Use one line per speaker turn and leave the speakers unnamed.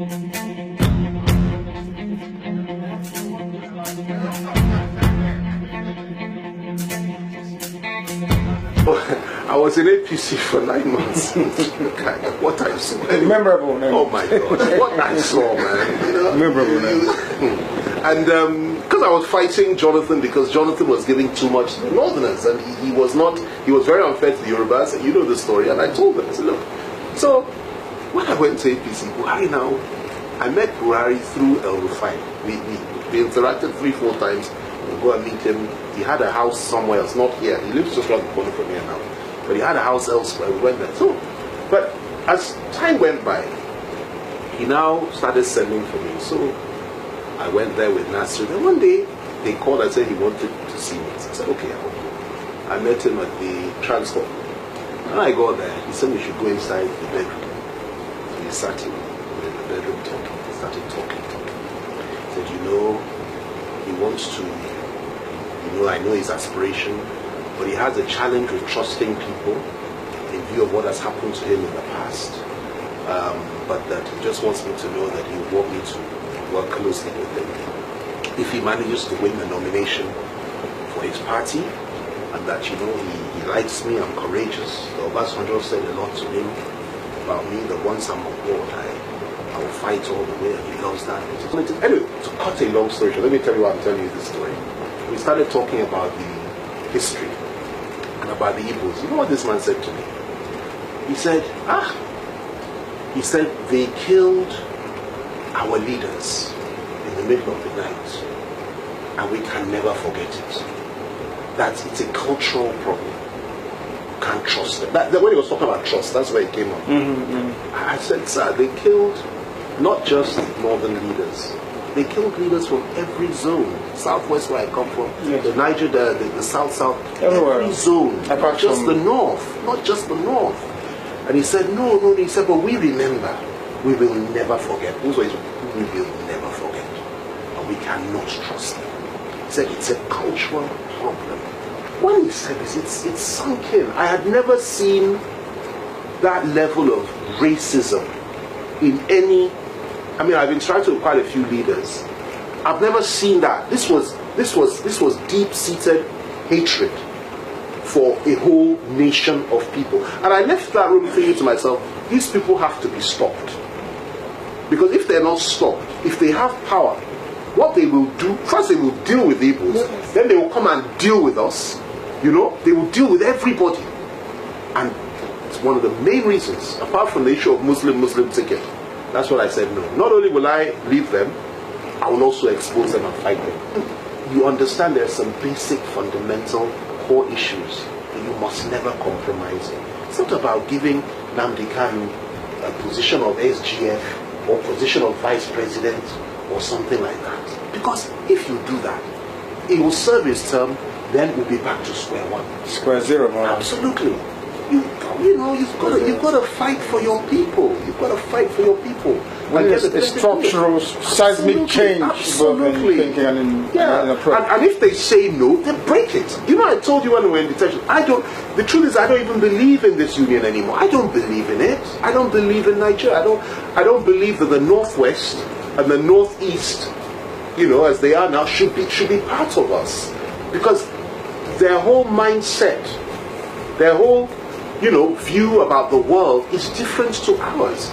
I was in APC for 9 months. What I saw.
Memorable.
Oh my God. What I saw, man. You know?
Memorable.
And because I was fighting Jonathan, because Jonathan was giving too much to the Northerners, and he was very unfair to the Yorubas, and you know the story. And I told them, I said, look. So when I went to APC, Buhari now, I met Buhari through El Rufai. We interacted 3-4 times. We'll go and meet him. He had a house somewhere else, not here. He lives just around the corner from here now. But he had a house elsewhere. We went there. So, but as time went by, he now started sending for me. So I went there with Nasser. Then one day, they called and said he wanted to see me. So I said, okay, I'll go. I met him at the transport. When I got there, he said we should go inside the bedroom. So we sat in the bedroom talking. He started talking. He said, you know, he wants to, I know his aspiration, but he has a challenge with trusting people in view of what has happened to him in the past. But that he just wants me to know that he would want me to work closely with him if he manages to win the nomination for his party, and that, he likes me, I'm courageous. The Obasanjo said a lot to him about me, that once I'm on board, I will fight all the way, and he loves that. Anyway, to cut a long story short, let me tell you why I'm telling you this story. We started talking about the history and about the Igbos. You know what this man said to me? He said, they killed our leaders in the middle of the night, and we can never forget it. That it's a cultural problem. You can't trust them. When he was talking about trust, that's where it came up. I said, sir, they killed not just northern leaders. They killed leaders from every zone. Southwest, where I come from, yes. The Niger, the south, everywhere. Every zone, not just the north, not just the north. And he said, no, he said, but we remember, we will never forget. We will never forget, and we cannot trust them. He said, it's a cultural problem. When he said this, it's sunk in. I had never seen that level of racism in any. I mean, I've interacted with quite a few leaders. I've never seen that. This was deep-seated hatred for a whole nation of people. And I left that room thinking to myself, these people have to be stopped. Because if they're not stopped, if they have power, what they will do, first they will deal with the Igbos, yes. Then they will come and deal with us. They will deal with everybody. And it's one of the main reasons, apart from the issue of Muslim ticket. That's what I said, no. Not only will I leave them, I will also expose them and fight them. You understand there are some basic, fundamental, core issues that you must never compromise in. It's not about giving Nnamdi Kanu a position of SGF or position of vice president or something like that. Because if you do that, it will serve his term, then we'll be back to square one.
Square zero, man.
Absolutely. You've got to fight for your people. You've got to fight for your people.
Well, it's a structural, seismic change.
Absolutely.
In thinking and approach.
And if they say no, then break it. I told you when we were in detention, the truth is I don't even believe in this union anymore. I don't believe in it. I don't believe in Nigeria. I don't believe that the Northwest and the Northeast, as they are now, should be part of us. Because their whole mindset, their whole view about the world is different to ours.